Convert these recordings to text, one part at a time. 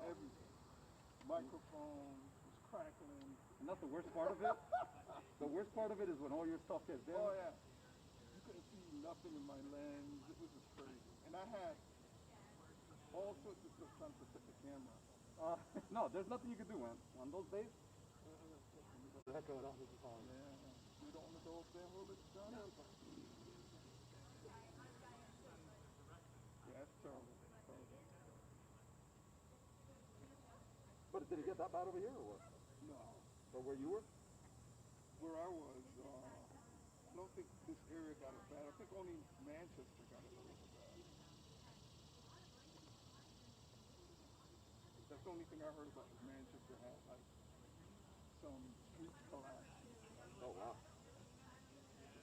everything. Microphone was crackling. And that's the worst part of it? The worst part of it is when all your stuff gets damaged? Oh, yeah. You couldn't see nothing in my lens. It was just crazy. And I had all sorts of stuff trying to protect the camera. No, there's nothing you can do, man. On those days, What the heck going on? Yeah. You don't want to go up there and hold it down? No. Yeah, it's terrible. But did it get that bad over here or what? No. Or where you were? Where I was, I don't think this area got it bad. I think only Manchester got it a little bad. That's the only thing I heard about was Manchester had like some streets collapsed. Oh wow.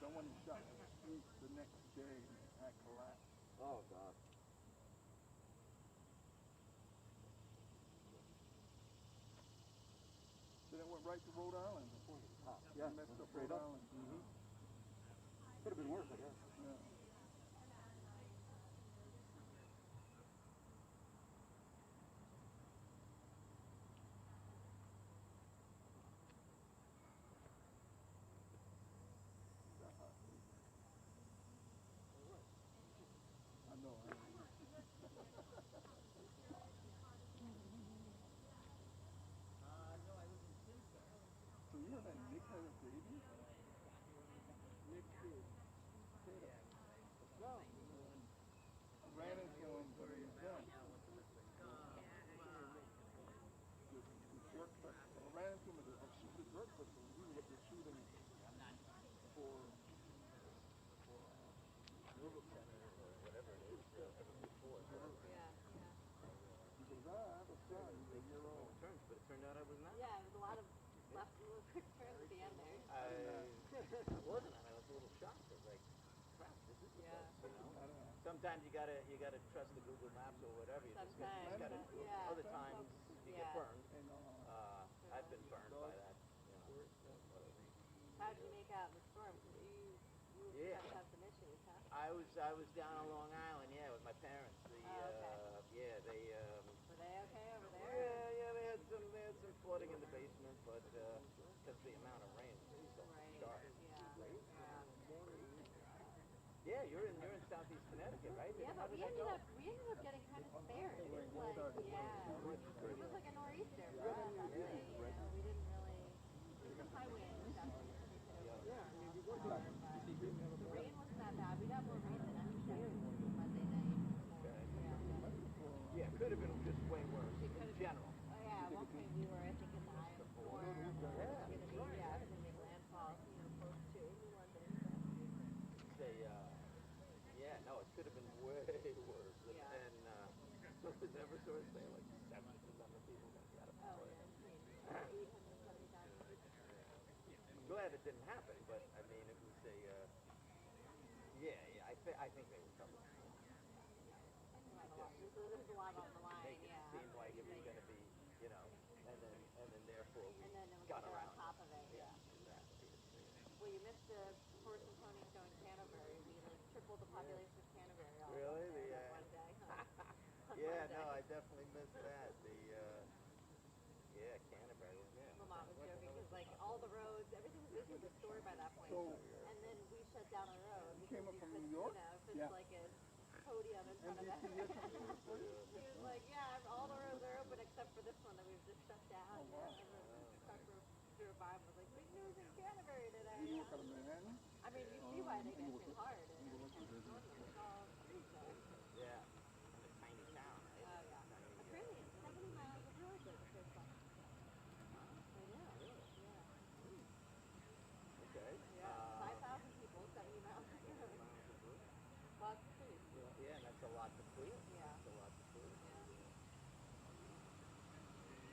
Someone shot in the street the next day and it had collapsed. Oh God. Then it went right to Rhode Island. Yeah, messed up straight Rhode up. Island. Could have been worse, I guess. Yeah. I know. So you heard that Nick had a baby? Nick did. No. Ran into him for his gun. I ran into him at the work festival. We were up there shooting for Eagleson or whatever it is. Yeah. He goes, I have a son. He's a year old. But it turned out I was not. Yeah, it was a lot of left quick turns at the end there. I wasn't, and I was a little shocked. I was like, crap, this is the place, you know? Sometimes you gotta trust the Google Maps or whatever. You just gotta, other times you get burned. I've been burned by that. How did you make out in the storm? Because you had some issues, huh? I was down on Long Island, with my parents. They were they okay over there? Yeah, they had some flooding in the basement, but because the amount of rain was so sharp. Yeah, you're in southeast Connecticut, right? Yeah, but we ended up getting kind of spared. It was like, it was like a nor'easter for us, actually. We didn't really, there was some high winds definitely. The rain wasn't that bad. We got more rain than anything Monday night. Yeah, it could have been just way worse in general. Oh yeah, at one point we were, I think, in the high of 4. It was going to make landfall, close to New London. No, it could have been way worse. And so there's never sort of say like 70% of people got a power. I'm glad it didn't happen, but I mean, it was a, I think they were covered. There's a lot on the line, Make it seem like it was going to be, and then therefore we got around on top of it, Exactly. Well, you missed the horse and pony show in Canterbury. We tripled the population of Canterbury all really? one day, huh? No, I definitely missed that. Canterbury. Mom was joking because all the roads, everything was busy with the store by that point. And then we shut down a road. You came up from New York? Like a podium in front of it. He was like, all the roads are open except for this one that we've just shut down. And the truck drove by and was like, big news in Canterbury today. You work out of Manhattan? I mean, you see why they get too hard. Yeah. In a tiny town, right? Oh, yeah. It's really 70 miles of road there, the first one. I know. Okay. 5,000 people, 70 miles of road. Lots of food. And that's a lot to clear. Yeah. That's a lot to clear.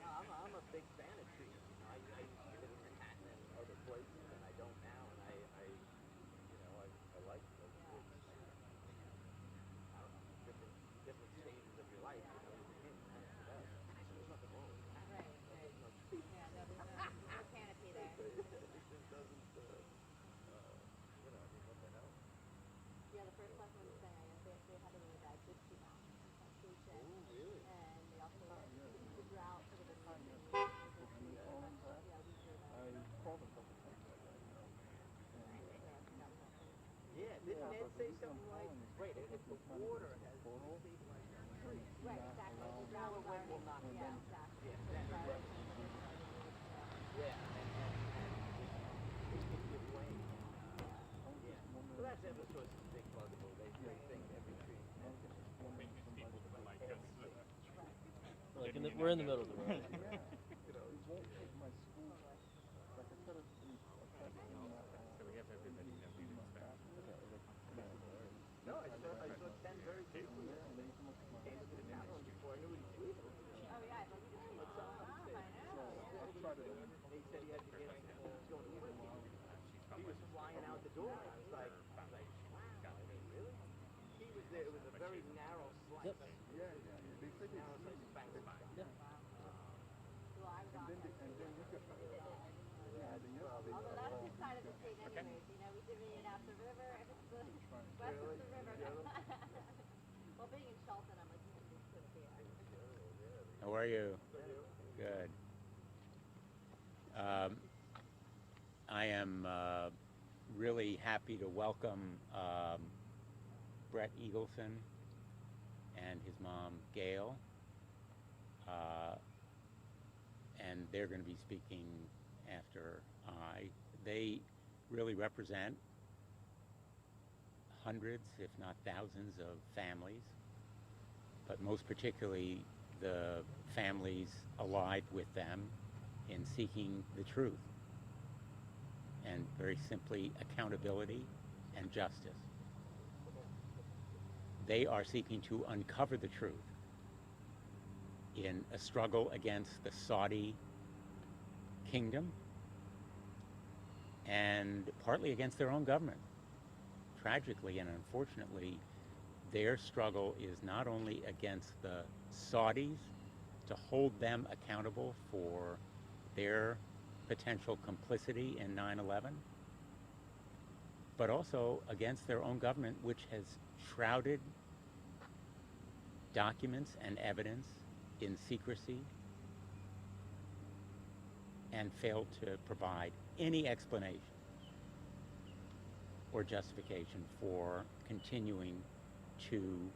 No, I'm a big fan of trees. I used to live in Manhattan and other places, and I don't now. And I like don't like, right, if the water has destabilized the tree, Right, exactly. The smaller wind will knock it down. Exactly. Yeah, then it breaks. Yeah, and it can give way. Yeah. So that's Eversource's big bugaboo. They think every tree has Like we're in the middle of the road. It won't take my school. Like I said, So we have everybody that we expect. No, I saw 10 very briefly. Came to the town before I knew he was leaving. Oh, yeah, I believe it. What's up? I know. He said he had to get going to work. He was flying out the door. I was like, wow, I mean, really? He was there. It was a very narrow slice. Yep. They said Narrow slice of Bank Spot. Yeah. Well, I was on and then you could, although that's this side of the state anyways, you know, we divvy it out the river, if it's the west of the river. Well, being in Shelton, I'm like, you can just put it here. How are you? Good. I am really happy to welcome Brett Eagleson and his mom, Gail. And they're going to be speaking after I. They really represent hundreds, if not thousands, of families, but most particularly the families allied with them in seeking the truth, and very simply accountability and justice. They are seeking to uncover the truth in a struggle against the Saudi kingdom and partly against their own government. Tragically and unfortunately, their struggle is not only against the Saudis to hold them accountable for their potential complicity in 9/11, but also against their own government, which has shrouded documents and evidence in secrecy and failed to provide any explanation or justification for continuing to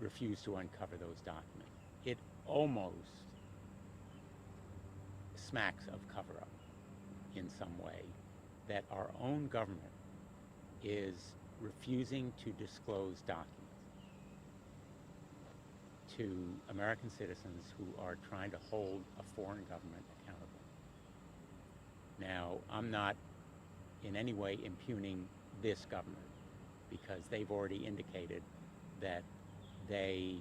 refuse to uncover those documents. It almost smacks of cover-up in some way, that our own government is refusing to disclose documents to American citizens who are trying to hold a foreign government accountable. Now, I'm not in any way impugning this government, because they've already indicated that they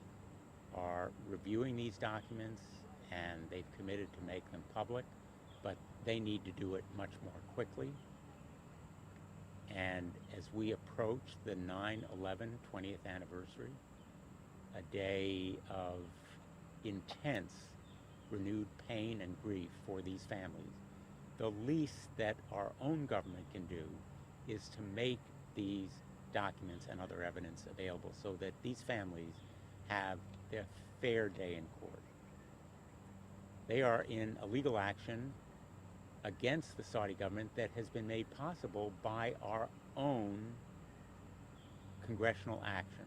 are reviewing these documents and they've committed to make them public, but they need to do it much more quickly. And as we approach the 9/11 20th anniversary, a day of intense, renewed pain and grief for these families, the least that our own government can do is to make these documents and other evidence available so that these families have their fair day in court. They are in a legal action against the Saudi government that has been made possible by our own congressional action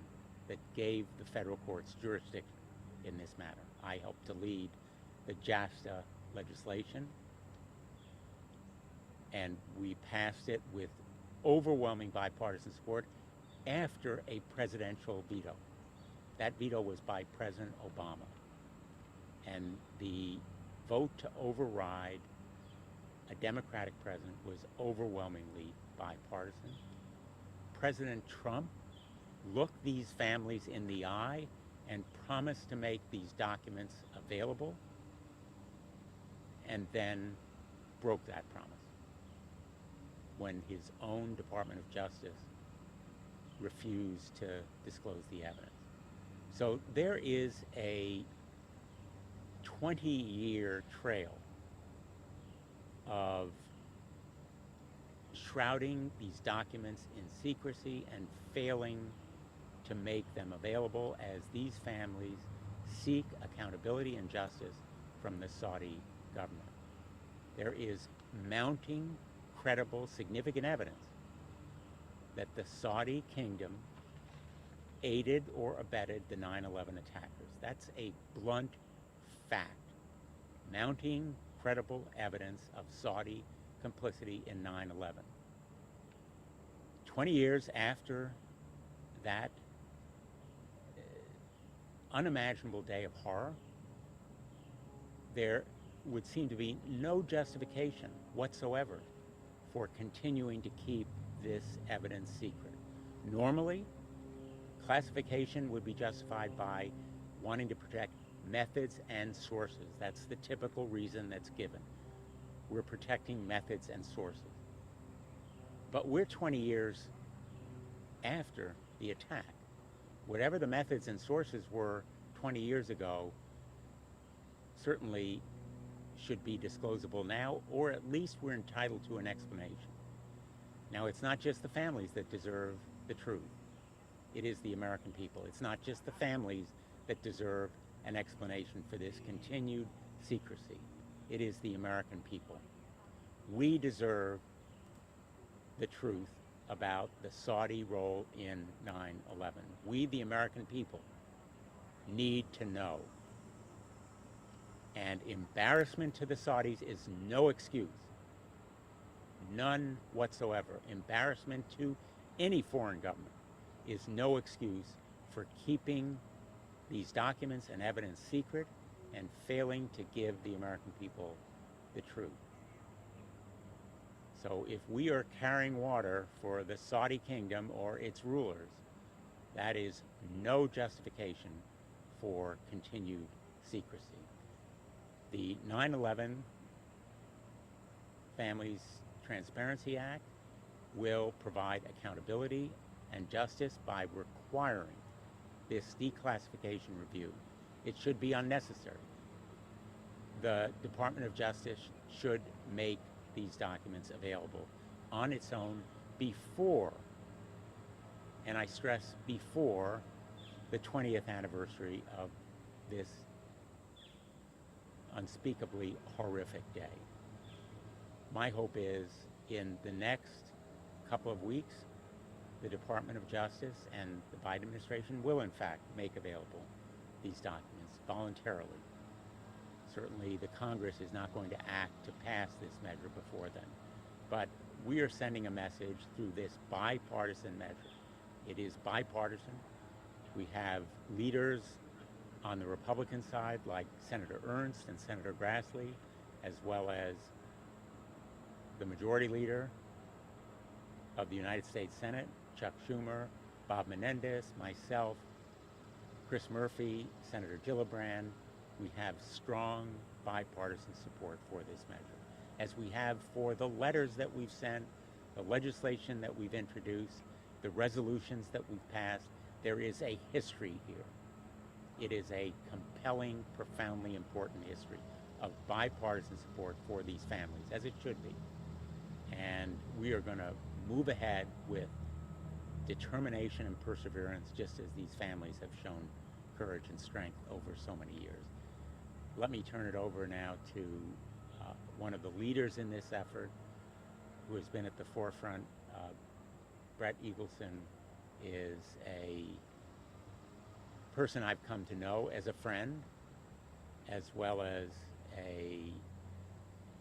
that gave the federal courts jurisdiction in this matter. I helped to lead the JASTA legislation, and we passed it with overwhelming bipartisan support after a presidential veto. That veto was by President Obama. And the vote to override a Democratic president was overwhelmingly bipartisan. President Trump looked these families in the eye and promised to make these documents available, and then broke that promise when his own Department of Justice refused to disclose the evidence. So there is a 20-year trail of shrouding these documents in secrecy and failing to make them available as these families seek accountability and justice from the Saudi government. There is mounting, credible, significant evidence that the Saudi kingdom aided or abetted the 9/11 attackers. That's a blunt fact, mounting credible evidence of Saudi complicity in 9/11. 20 years after that unimaginable day of horror, there would seem to be no justification whatsoever for continuing to keep this evidence secret. Normally, classification would be justified by wanting to protect methods and sources. That's the typical reason that's given. We're protecting methods and sources. But we're 20 years after the attack. Whatever the methods and sources were 20 years ago certainly should be disclosable now, or at least we're entitled to an explanation. Now, it's not just the families that deserve the truth. It is the American people. It's not just the families that deserve an explanation for this continued secrecy. It is the American people. We deserve the truth about the Saudi role in 9/11. We, the American people, need to know. And embarrassment to the Saudis is no excuse. None whatsoever. Embarrassment to any foreign government is no excuse for keeping these documents and evidence secret and failing to give the American people the truth. So if we are carrying water for the Saudi kingdom or its rulers, that is no justification for continued secrecy. The 9/11 Families Transparency Act will provide accountability and justice by requiring this declassification review. It should be unnecessary. The Department of Justice should make these documents available on its own before, and I stress before, the 20th anniversary of this unspeakably horrific day. My hope is in the next couple of weeks, the Department of Justice and the Biden administration will in fact make available these documents voluntarily. Certainly the Congress is not going to act to pass this measure before then. But we are sending a message through this bipartisan measure. It is bipartisan. We have leaders on the Republican side like Senator Ernst and Senator Grassley, as well as the majority leader of the United States Senate, Chuck Schumer, Bob Menendez, myself, Chris Murphy, Senator Gillibrand. We have strong bipartisan support for this measure, as we have for the letters that we've sent, the legislation that we've introduced, the resolutions that we've passed. There is a history here. It is a compelling, profoundly important history of bipartisan support for these families, as it should be. And we are going to move ahead with determination and perseverance, just as these families have shown courage and strength over so many years. Let me turn it over now to one of the leaders in this effort, who has been at the forefront. Brett Eagleson is a person I've come to know as a friend, as well as a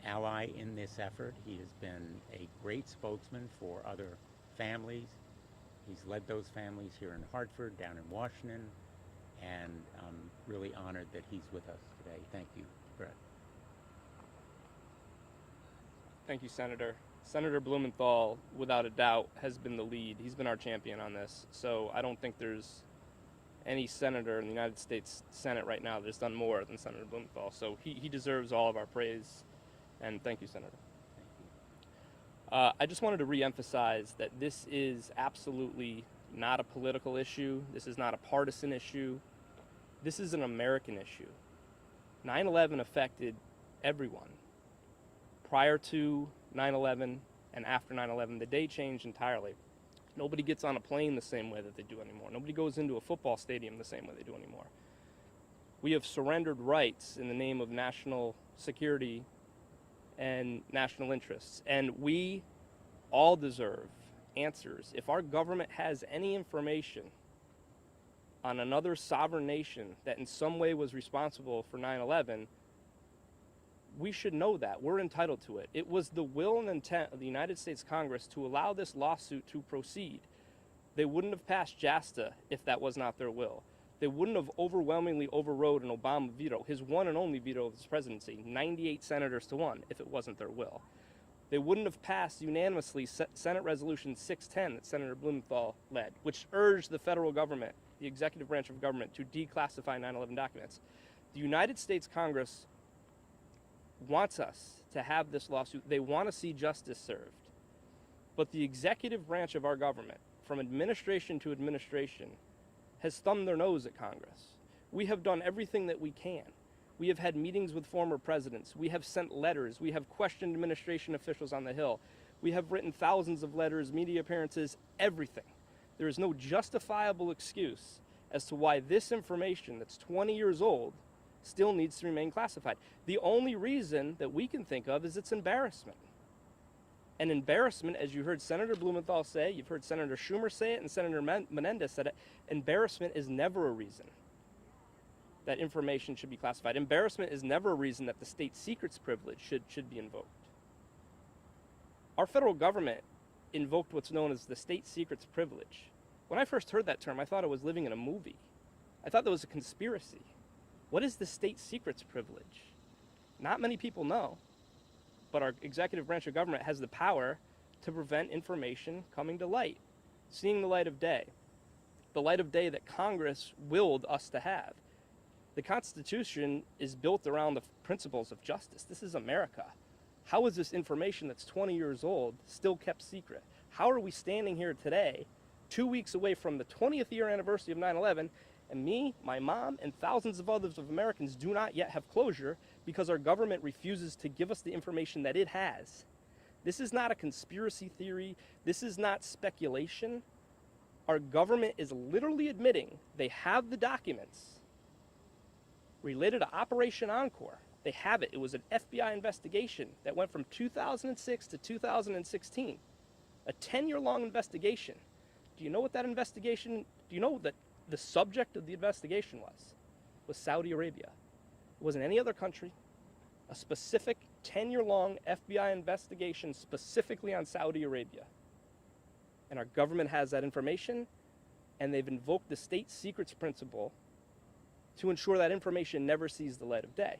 ally in this effort. He has been a great spokesman for other families. He's led those families here in Hartford, down in Washington, and I'm really honored that he's with us today. Thank you, Brett. Thank you, Senator. Senator Blumenthal, without a doubt, has been the lead. He's been our champion on this. So I don't think there's any senator in the United States Senate right now that's done more than Senator Blumenthal. So he deserves all of our praise. And thank you, Senator. Thank you. I just wanted to reemphasize that this is absolutely not a political issue. This is not a partisan issue. This is an American issue. 9/11 affected everyone. Prior to 9/11 and after 9/11, the day changed entirely. Nobody gets on a plane the same way that they do anymore. Nobody goes into a football stadium the same way they do anymore. We have surrendered rights in the name of national security and national interests. And we all deserve answers, if our government has any information on another sovereign nation that in some way was responsible for 9/11, we should know that. We're entitled to it. It was the will and intent of the United States Congress to allow this lawsuit to proceed. They wouldn't have passed JASTA if that was not their will. They wouldn't have overwhelmingly overrode an Obama veto, his one and only veto of his presidency, 98 senators to 1, if it wasn't their will. They wouldn't have passed unanimously Senate Resolution 610 that Senator Blumenthal led, which urged the federal government, the executive branch of government, to declassify 9/11 documents. The United States Congress wants us to have this lawsuit. They want to see justice served. But the executive branch of our government, from administration to administration, has thumbed their nose at Congress. We have done everything that we can. We have had meetings with former presidents. We have sent letters. We have questioned administration officials on the Hill. We have written thousands of letters, media appearances, everything. There is no justifiable excuse as to why this information that's 20 years old still needs to remain classified. The only reason that we can think of is its embarrassment. And embarrassment, as you heard Senator Blumenthal say, you've heard Senator Schumer say it, and Senator Menendez said it, embarrassment is never a reason that information should be classified. Embarrassment is never a reason that the state secrets privilege should be invoked. Our federal government invoked what's known as the state secrets privilege. When I first heard that term, I thought I was living in a movie. I thought there was a conspiracy. What is the state secrets privilege? Not many people know, but our executive branch of government has the power to prevent information coming to light, seeing the light of day that Congress willed us to have. The Constitution is built around the principles of justice. This is America. How is this information that's 20 years old still kept secret? How are we standing here today, 2 weeks away from the 20th year anniversary of 9/11, and me, my mom, and thousands of others of Americans do not yet have closure because our government refuses to give us the information that it has? This is not a conspiracy theory. This is not speculation. Our government is literally admitting they have the documents related to Operation Encore. They have it. It was an FBI investigation that went from 2006 to 2016, a 10-year-long investigation. Do you know what that investigation, do you know that the subject of the investigation was Saudi Arabia? It wasn't any other country. A specific 10-year-long FBI investigation specifically on Saudi Arabia. And our government has that information, and they've invoked the state secrets principle to ensure that information never sees the light of day.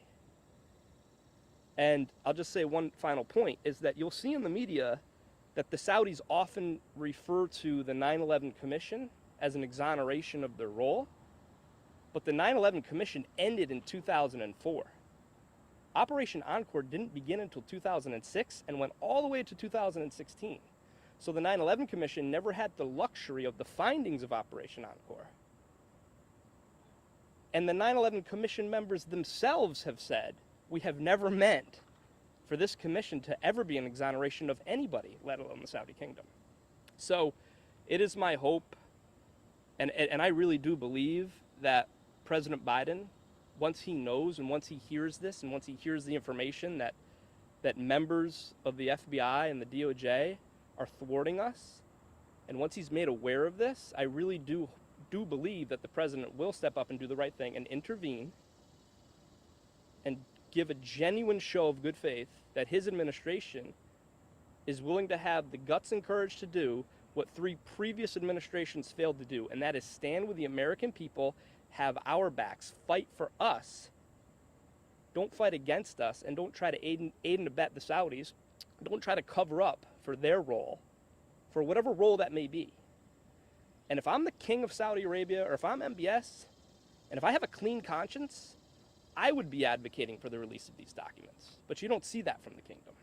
And I'll just say one final point is that you'll see in the media that the Saudis often refer to the 9/11 Commission as an exoneration of their role, but the 9/11 Commission ended in 2004. Operation Encore didn't begin until 2006 and went all the way to 2016. So the 9/11 Commission never had the luxury of the findings of Operation Encore. And the 9/11 Commission members themselves have said, we have never meant for this commission to ever be an exoneration of anybody, let alone the Saudi kingdom. So it is my hope, and I really do believe that President Biden, once he knows and once he hears this and once he hears the information that members of the FBI and the DOJ are thwarting us, and once he's made aware of this, I really do believe that the president will step up and do the right thing and intervene and give a genuine show of good faith that his administration is willing to have the guts and courage to do what 3 previous administrations failed to do, and that is stand with the American people, have our backs, fight for us. Don't fight against us, and don't try to aid and abet the Saudis. Don't try to cover up for their role, for whatever role that may be. And if I'm the king of Saudi Arabia, or if I'm MBS, and if I have a clean conscience, I would be advocating for the release of these documents. But you don't see that from the kingdom.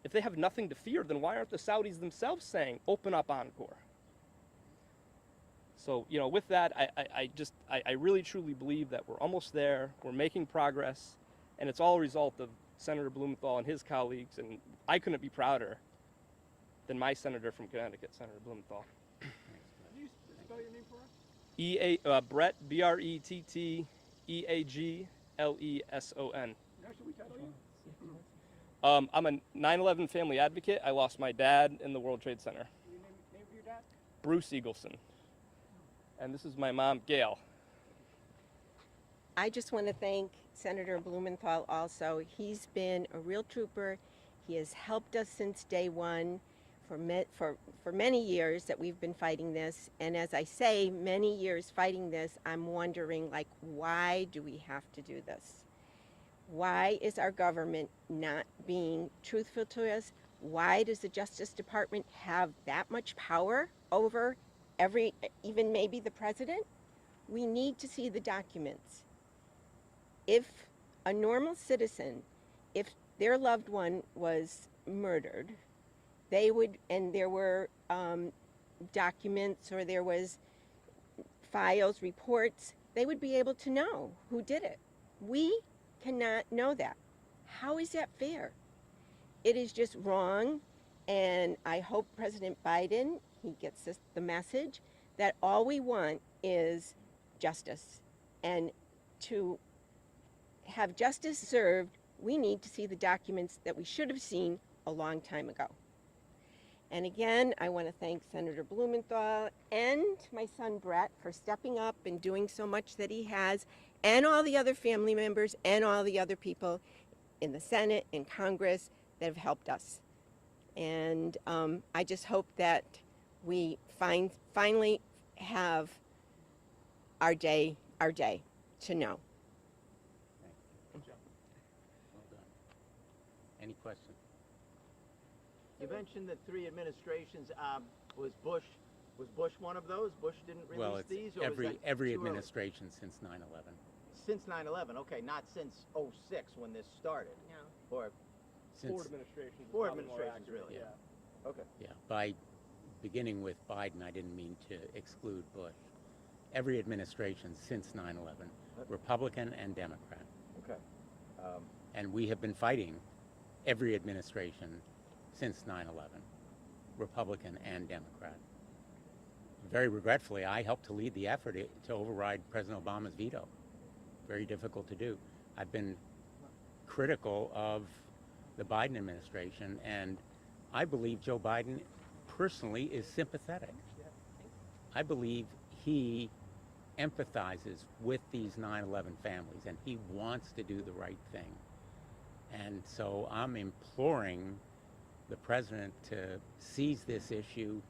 If they have nothing to fear, then why aren't the Saudis themselves saying, open up Encore? So, with that, I really truly believe that we're almost there, we're making progress, and it's all a result of Senator Blumenthal and his colleagues, and I couldn't be prouder than my senator from Connecticut, Senator Blumenthal. Can you spell your name for us? Brett, Brettleeagleson. Now, should we title you? I'm a 9/11 family advocate. I lost my dad in the World Trade Center. Name of your dad? Bruce Eagleson. And this is my mom, Gail. I just want to thank Senator Blumenthal also. He's been a real trooper. He has helped us since day one for many years that we've been fighting this. And as I say, many years fighting this, I'm wondering, like, why do we have to do this? Why is our government not being truthful to us? Why does the Justice Department have that much power over even maybe the president? We need to see the documents. If a normal citizen, if their loved one was murdered, they would, and there were documents or there was files, reports, they would be able to know who did it. We cannot know that. How is that fair? It is just wrong, and I hope President Biden, he gets the message that all we want is justice. And to have justice served, we need to see the documents that we should have seen a long time ago. And again, I want to thank Senator Blumenthal and my son Brett for stepping up and doing so much that he has, and all the other family members and all the other people in the Senate and Congress that have helped us. And I just hope that we finally have our day to know. Well done. Any questions? You mentioned the 3 administrations. Was Bush one of those? Bush didn't release Well, it's these, or every was that too early? administration since 9/11. Since 9/11, okay, not since 06 when this started. No. Or Since, 4 administrations. is Four probably more administrations, accurate, really. Yeah. okay. yeah, by beginning with Biden, I didn't mean to exclude Bush. Every administration since 9/11, Republican and Democrat. Okay. And we have been fighting every administration since 9/11, Republican and Democrat. Very regretfully, I helped to lead the effort to override President Obama's veto. Very difficult to do. I've been critical of the Biden administration, and I believe Joe Biden personally is sympathetic. I believe he empathizes with these 9/11 families, and he wants to do the right thing. And so I'm imploring the president to seize this issue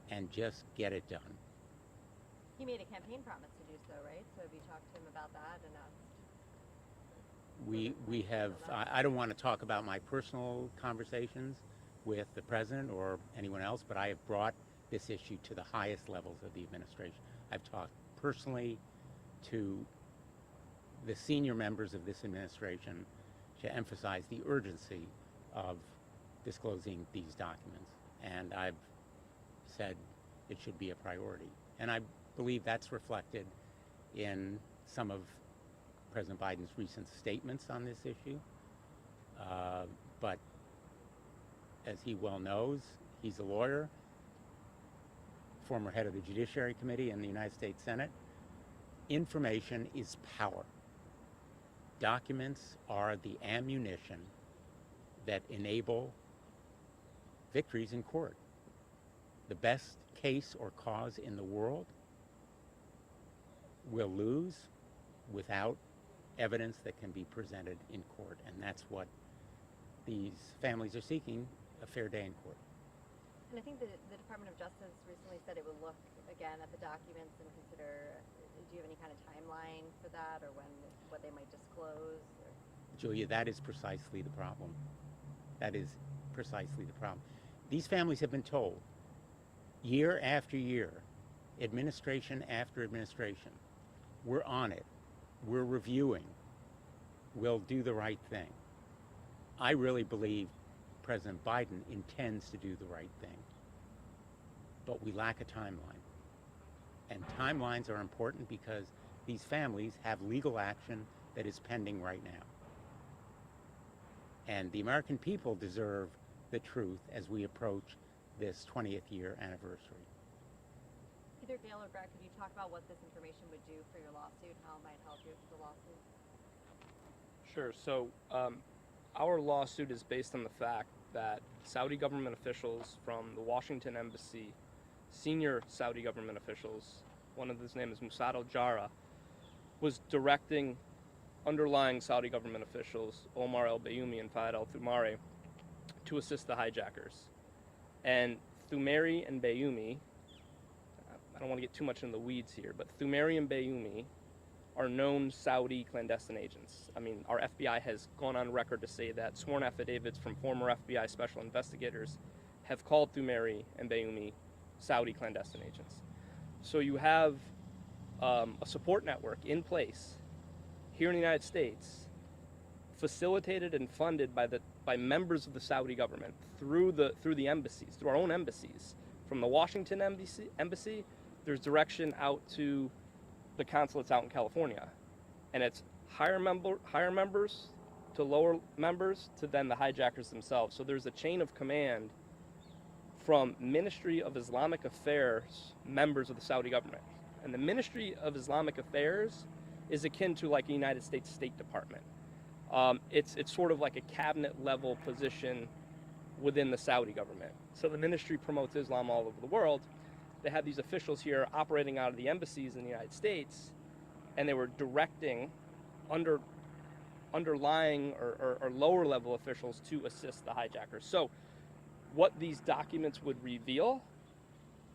and just get it done. He made a campaign promise to do so, right? So have you talked to him about that and asked? We have, I don't want to talk about my personal conversations with the president or anyone else, but I have brought this issue to the highest levels of the administration. I've talked personally to the senior members of this administration to emphasize the urgency of disclosing these documents. And I've said it should be a priority. And I believe that's reflected in some of President Biden's recent statements on this issue. But as he well knows, he's a lawyer, former head of the Judiciary Committee in the United States Senate. Information is power. Documents are the ammunition that enable victories in court. The best case or cause in the world will lose without evidence that can be presented in court, and that's what these families are seeking, a fair day in court. And I think the Department of Justice recently said it would look again at the documents and consider, do you have any kind of timeline for that, or what they might disclose? Or? Julia, that is precisely the problem. That is precisely the problem. These families have been told year after year, administration after administration, we're on it, we're reviewing, we'll do the right thing. I really believe President Biden intends to do the right thing, but we lack a timeline. And timelines are important because these families have legal action that is pending right now. And the American people deserve the truth as we approach this 20th year anniversary. Either Gail or Brett, could you talk about what this information would do for your lawsuit, how it might help you with the lawsuit? Sure. So Our lawsuit is based on the fact that Saudi government officials from the Washington embassy, senior Saudi government officials, one of his name is Musad al-Jara, was directing underlying Saudi government officials, Omar al-Bayoumi and Fayed al-Thumari, to assist the hijackers. And Thumari and Bayoumi, I don't want to get too much in the weeds here, but Thumari and Bayoumi are known Saudi clandestine agents. I mean, our FBI has gone on record to say that sworn affidavits from former FBI special investigators have called Thumari and Bayoumi Saudi clandestine agents. So you have a support network in place here in the United States, facilitated and funded by members of the Saudi government through the embassies, through our own embassies. From the Washington embassy, there's direction out to the consulates out in California, and it's higher members to lower members to then the hijackers themselves. So there's a chain of command from Ministry of Islamic Affairs members of the Saudi government, and the Ministry of Islamic Affairs is akin to like a United States State Department. It's sort of like a cabinet level position within the Saudi government. So the ministry promotes Islam all over the world. They have these officials here operating out of the embassies in the United States, and they were directing underlying or lower level officials to assist the hijackers. So what these documents would reveal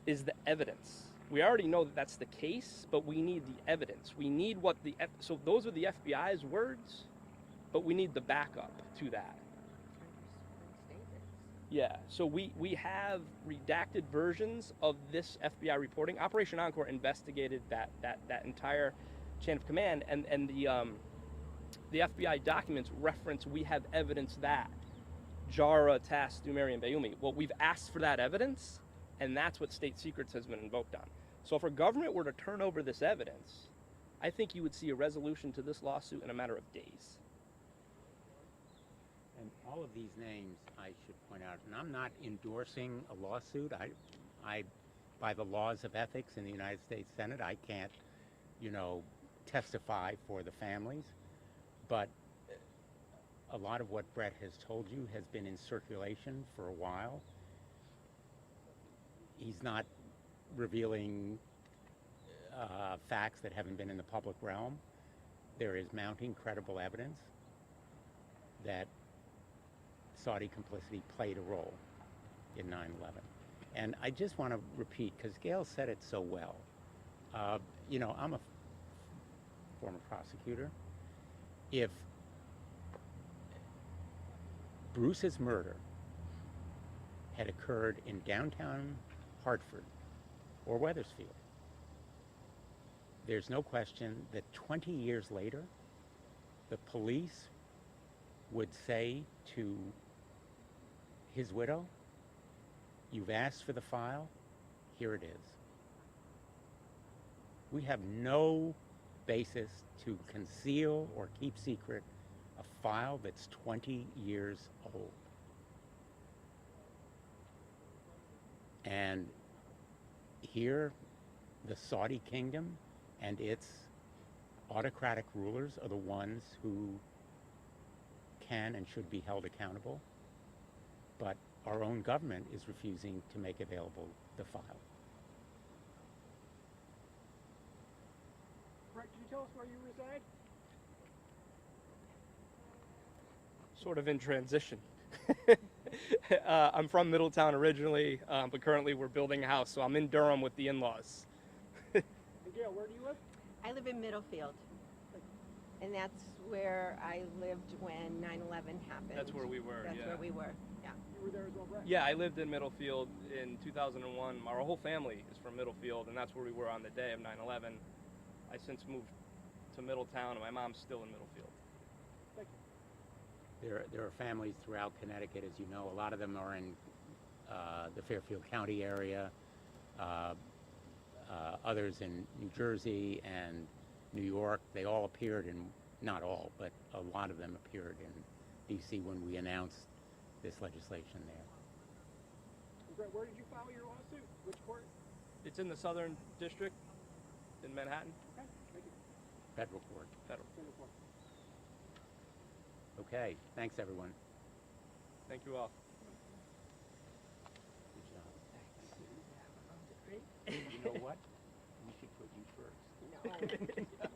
is the evidence. We already know that that's the case, but we need the evidence. We need so those are the FBI's words, but we need the backup to that. Yeah, so we have redacted versions of this FBI reporting. Operation Encore investigated that entire chain of command, and the FBI documents reference we have evidence that Jara tasked Thumari and Bayoumi. Well, we've asked for that evidence, and that's what state secrets has been invoked on. So if our government were to turn over this evidence, I think you would see a resolution to this lawsuit in a matter of days. And all of these names, I should point out, and I'm not endorsing a lawsuit. I, by the laws of ethics in the United States Senate, I can't, testify for the families. But a lot of what Brett has told you has been in circulation for a while. He's not revealing facts that haven't been in the public realm. There is mounting credible evidence that Saudi complicity played a role in 9/11. And I just want to repeat, because Gail said it so well. I'm a former prosecutor. If Bruce's murder had occurred in downtown Hartford or Wethersfield, there's no question that 20 years later, the police would say to his widow, "You've asked for the file, here it is." We have no basis to conceal or keep secret a file that's 20 years old. And here, the Saudi kingdom and its autocratic rulers are the ones who can and should be held accountable, but our own government is refusing to make available the file. Brett, can you tell us where you reside? Sort of in transition. I'm from Middletown originally, but currently we're building a house, so I'm in Durham with the in-laws. And Gail, where do you live? I live in Middlefield, and that's where I lived when 9/11 happened. That's where we were. That's yeah. where we were. Yeah. You were there as well, Brett? Yeah, I lived in Middlefield in 2001. Our whole family is from Middlefield, and that's where we were on the day of 9/11. I since moved to Middletown, and my mom's still in Middlefield. Thank you. There are families throughout Connecticut, as you know. A lot of them are in the Fairfield County area, others in New Jersey and New York. They all appeared in, not all, but a lot of them appeared in D.C. when we announced this legislation there. And Brett, where did you file your lawsuit? Which court? It's in the Southern District in Manhattan. Okay, thank you. Federal court. Federal. Federal court. Okay, thanks everyone. Thank you all. Good job. You know what? We should put you first. No.